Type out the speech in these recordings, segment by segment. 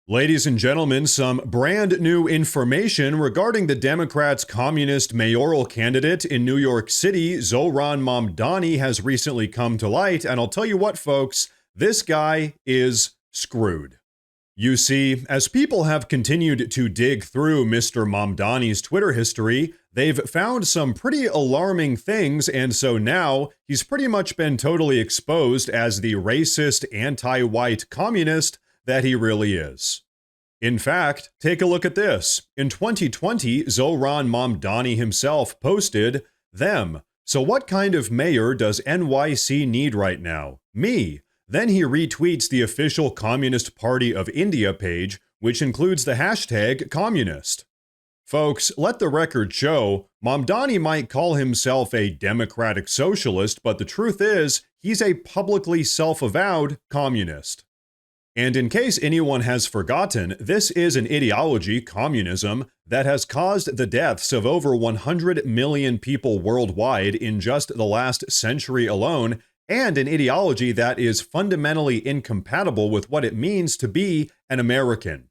Ladies and gentlemen, some brand new information regarding the Democrats' communist mayoral candidate in New York City, Zohran Mamdani, has recently come to light, and I'll tell you what, folks, this guy is screwed. You see, as people have continued to dig through Mr. Mamdani's Twitter history, they've found some pretty alarming things, and so now he's pretty much been totally exposed as the racist, anti-white communist that he really is. In fact, take a look at this. In 2020, Zohran Mamdani himself posted, "Them. So what kind of mayor does NYC need right now? Me." Then he retweets the official Communist Party of India page, which includes the hashtag communist. Folks, let the record show, Mamdani might call himself a democratic socialist, but the truth is, he's a publicly self-avowed communist. And in case anyone has forgotten, this is an ideology, communism, that has caused the deaths of over 100 million people worldwide in just the last century alone, and an ideology that is fundamentally incompatible with what it means to be an American.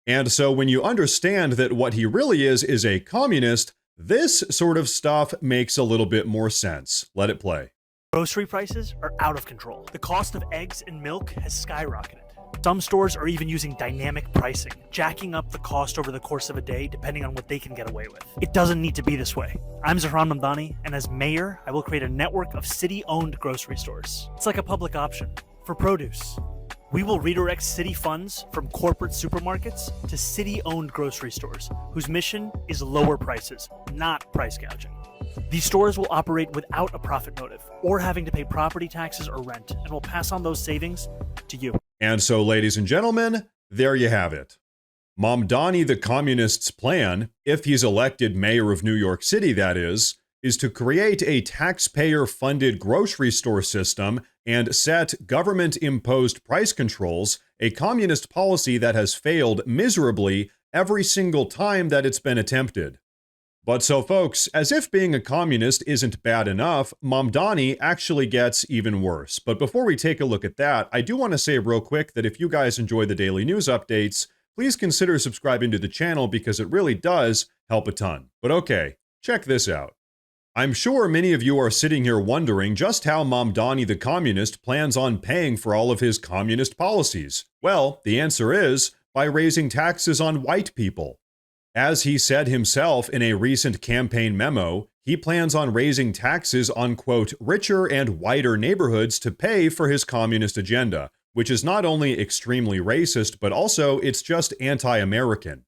And so when you understand that what he really is a communist, this sort of stuff makes a little bit more sense. Let it play. Grocery prices are out of control. The cost of eggs and milk has skyrocketed. Some stores are even using dynamic pricing, jacking up the cost over the course of a day depending on what they can get away with. It doesn't need to be this way. I'm Zohran Mamdani, and as mayor, I will create a network of city-owned grocery stores. It's like a public option for produce. We will redirect city funds from corporate supermarkets to city-owned grocery stores, whose mission is lower prices, not price gouging. These stores will operate without a profit motive or having to pay property taxes or rent, and will pass on those savings to you. And so, ladies and gentlemen, there you have it. Mamdani the communist's plan, if he's elected mayor of New York City that is to create a taxpayer-funded grocery store system and set government-imposed price controls, a communist policy that has failed miserably every single time that it's been attempted. But so folks, as if being a communist isn't bad enough, Mamdani actually gets even worse. But before we take a look at that, I do want to say real quick that if you guys enjoy the daily news updates, please consider subscribing to the channel because it really does help a ton. But okay, check this out. I'm sure many of you are sitting here wondering just how Mamdani the communist plans on paying for all of his communist policies. Well, the answer is by raising taxes on white people. As he said himself in a recent campaign memo, he plans on raising taxes on, quote, richer and whiter neighborhoods to pay for his communist agenda, which is not only extremely racist, but also it's just anti-American.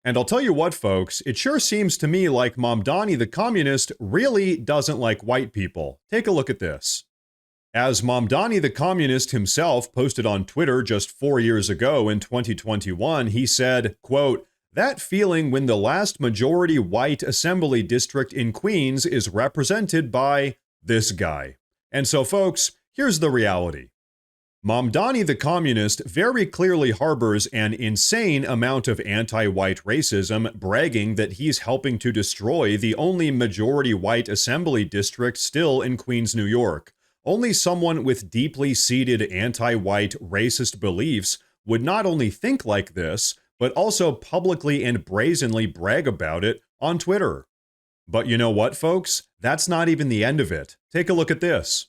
And I'll tell you what, folks, it sure seems to me like Mamdani the communist really doesn't like white people. Take a look at this. As Mamdani the communist himself posted on Twitter just 4 years ago in 2021, he said, quote, "That feeling when the last majority white assembly district in Queens is represented by this guy." And so, folks, here's the reality. Mamdani the communist very clearly harbors an insane amount of anti-white racism, bragging that he's helping to destroy the only majority white assembly district still in Queens, New York. Only someone with deeply seated anti-white racist beliefs would not only think like this, but also publicly and brazenly brag about it on Twitter. But you know what, folks? That's not even the end of it. Take a look at this.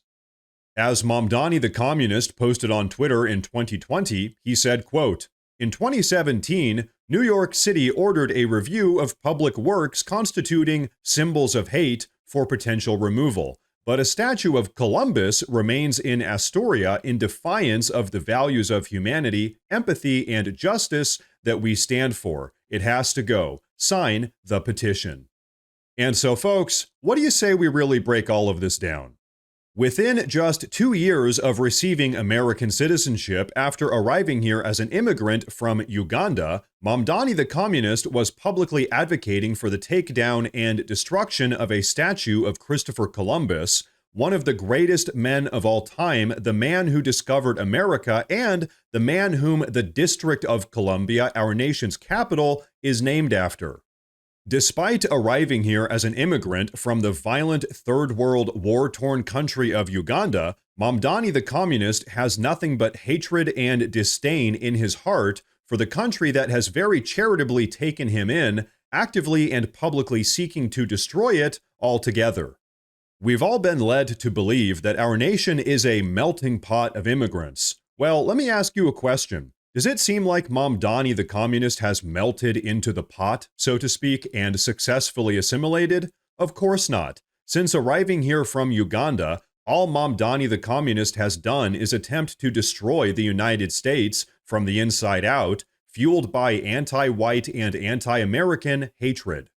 As Mamdani the communist posted on Twitter in 2020, he said, quote, "In 2017, New York City ordered a review of public works constituting symbols of hate for potential removal. But a statue of Columbus remains in Astoria in defiance of the values of humanity, empathy, and justice that we stand for. It has to go. Sign the petition." And so, folks, what do you say we really break all of this down? Within just 2 years of receiving American citizenship after arriving here as an immigrant from Uganda, Mamdani the communist was publicly advocating for the takedown and destruction of a statue of Christopher Columbus, one of the greatest men of all time, the man who discovered America, and the man whom the District of Columbia, our nation's capital, is named after. Despite arriving here as an immigrant from the violent third world war-torn country of Uganda, Mamdani the communist has nothing but hatred and disdain in his heart for the country that has very charitably taken him in, actively and publicly seeking to destroy it altogether. We've all been led to believe that our nation is a melting pot of immigrants. Well, let me ask you a question. Does it seem like Mamdani the communist has melted into the pot, so to speak, and successfully assimilated? Of course not. Since arriving here from Uganda, all Mamdani the communist has done is attempt to destroy the United States from the inside out, fueled by anti-white and anti-American hatred.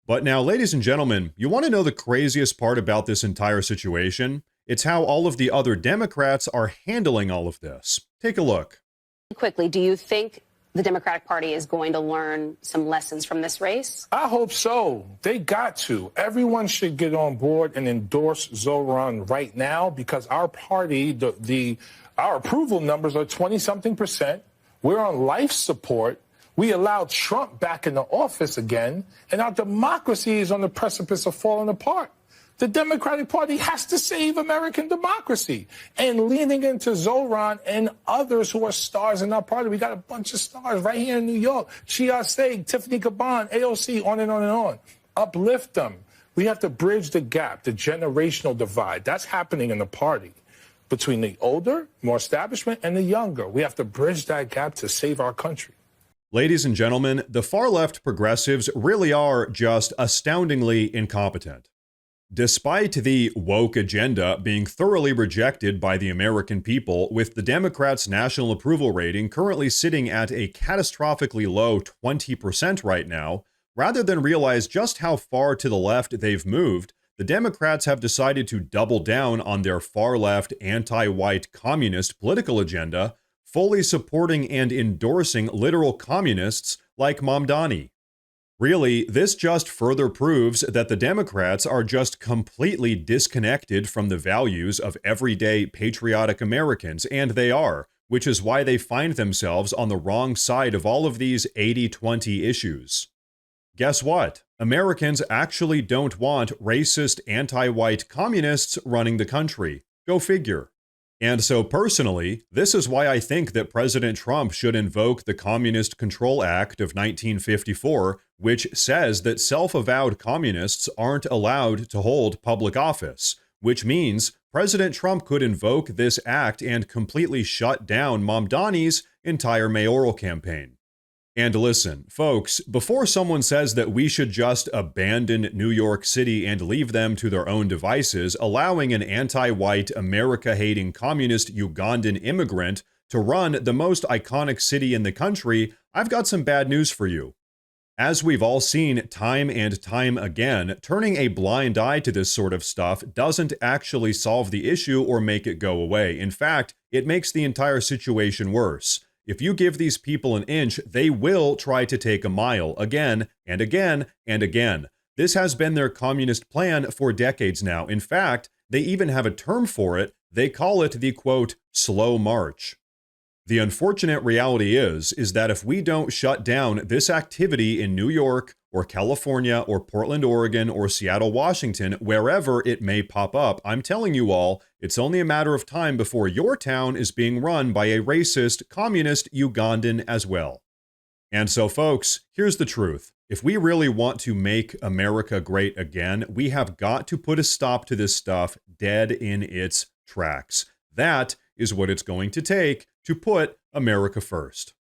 But now, ladies and gentlemen, you want to know the craziest part about this entire situation? It's how all of the other Democrats are handling all of this. Take a look. Quickly, do you think the Democratic Party is going to learn some lessons from this race? I hope so. They got to. Everyone should get on board and endorse Zoran right now because our party, our approval numbers are 20-something%. We're on life support. We allowed Trump back in the office again, and our democracy is on the precipice of falling apart. The Democratic Party has to save American democracy. And leaning into Zoran and others who are stars in our party. We got a bunch of stars right here in New York. Chia Seig, Tiffany Caban, AOC, on and on and on. Uplift them. We have to bridge the gap, the generational divide. That's happening in the party between the older, more establishment, and the younger. We have to bridge that gap to save our country. Ladies and gentlemen, the far-left progressives really are just astoundingly incompetent. Despite the woke agenda being thoroughly rejected by the American people, with the Democrats' national approval rating currently sitting at a catastrophically low 20% right now, rather than realize just how far to the left they've moved, the Democrats have decided to double down on their far-left, anti-white communist political agenda, fully supporting and endorsing literal communists like Mamdani. Really, this just further proves that the Democrats are just completely disconnected from the values of everyday patriotic Americans, and they are, which is why they find themselves on the wrong side of all of these 80-20 issues. Guess what? Americans actually don't want racist anti-white communists running the country. Go figure. And so personally, this is why I think that President Trump should invoke the Communist Control Act of 1954, which says that self-avowed communists aren't allowed to hold public office, which means President Trump could invoke this act and completely shut down Mamdani's entire mayoral campaign. And listen, folks, before someone says that we should just abandon New York City and leave them to their own devices, allowing an anti-white, America-hating communist Ugandan immigrant to run the most iconic city in the country, I've got some bad news for you. As we've all seen time and time again, turning a blind eye to this sort of stuff doesn't actually solve the issue or make it go away. In fact, it makes the entire situation worse. If you give these people an inch, they will try to take a mile again and again and again. This has been their communist plan for decades now. In fact, they even have a term for it. They call it the, quote, slow march. The unfortunate reality is that if we don't shut down this activity in New York or California or Portland, Oregon or Seattle, Washington, wherever it may pop up, I'm telling you all, it's only a matter of time before your town is being run by a racist, communist Ugandan as well. And so, folks, here's the truth. If we really want to make America great again, we have got to put a stop to this stuff dead in its tracks. That is what it's going to take to put America first.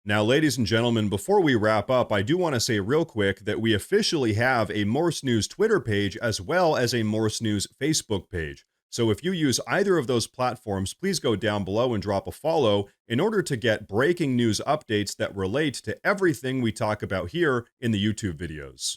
Now, ladies and gentlemen, before we wrap up, I do want to say real quick that we officially have a Morse News Twitter page as well as a Morse News Facebook page. So if you use either of those platforms, please go down below and drop a follow in order to get breaking news updates that relate to everything we talk about here in the YouTube videos.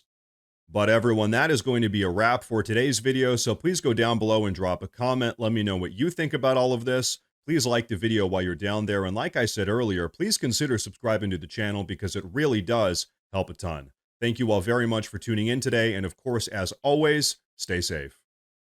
But everyone, that is going to be a wrap for today's video, so please go down below and drop a comment. Let me know what you think about all of this. Please like the video while you're down there, and like I said earlier, please consider subscribing to the channel because it really does help a ton. Thank you all very much for tuning in today, and of course, as always, stay safe.